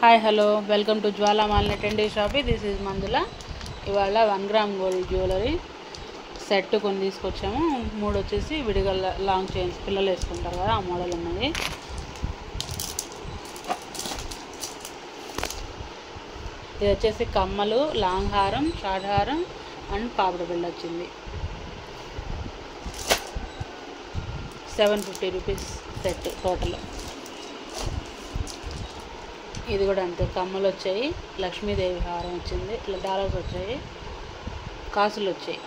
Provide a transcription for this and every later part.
Hi hello welcome to Jwala Malini trendy shoppy. This is Manjula. ఇవాళ 1 gram gold jewellery set కొన్ని తీసుకొచ్చాము. 3 వచ్చేసి విడిగా లాంగ్ చైన్స్ పిల్లలు వేసుకుంటారు కదా, ఆ మోడల్ ఉన్నది. ఇది వచ్చేసి కమ్మలు, లాంగ్ హారం, షార్ట్ హారం అండ్ పాపడ బిళ్ళ వచ్చింది. 750 రూపీస్ సెట్ టోటల్. ఇది కూడా అంతే, కమ్మలు వచ్చాయి, లక్ష్మీదేవి హారం వచ్చింది, ఇట్లా డాలర్స్ వచ్చాయి, కాసులు వచ్చాయి.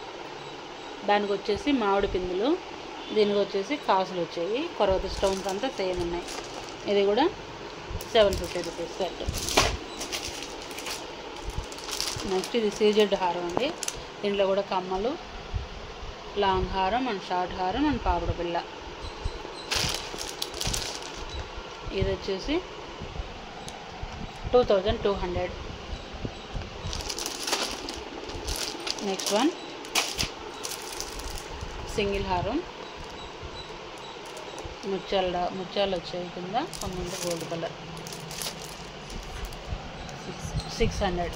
దానికి వచ్చేసి మామిడి పిందులు, దీనికి వచ్చేసి కాసులు వచ్చాయి. తర్వాత స్టోన్స్ అంతా సేమ్ ఉన్నాయి. ఇది కూడా 750 రూపీస్ సెట్. నెక్స్ట్ ఇది సీజెడ్ హారం అండి. దీంట్లో కూడా కమ్మలు, లాంగ్ హారం అండ్ షార్ట్ హారం అండ్ పాపడ బిళ్ళ. ఇది వచ్చేసి 2200. నెక్స్ట్ వన్ సింగిల్ హారం, ముత్యాలు వచ్చాయి కింద, ముందు gold colour, 600.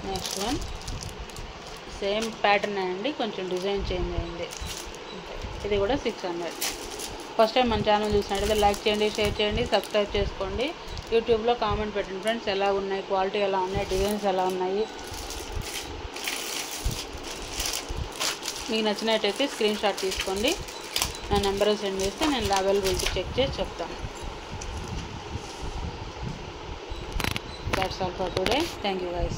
Next one same pattern అండి, కొంచెం డిజైన్ చేంజ్ అయింది. ఇది కూడా 600. ఫస్ట్ టైం మన ఛానల్ చూసినట్టయితే లైక్ చేయండి, షేర్ చేయండి, సబ్స్క్రైబ్ చేసుకోండి. యూట్యూబ్లో కామెంట్ పెట్టండి ఫ్రెండ్స్, ఎలా ఉన్నాయి, క్వాలిటీ ఎలా ఉన్నాయి, డిజైన్స్ ఎలా ఉన్నాయి. మీకు నచ్చినట్టయితే స్క్రీన్ షాట్ తీసుకోండి, నా నెంబర్ సెండ్ చేస్తే నేను అవైలబిలిటీ చెక్ చేసి చెప్తాను. That's all for today. Thank you guys.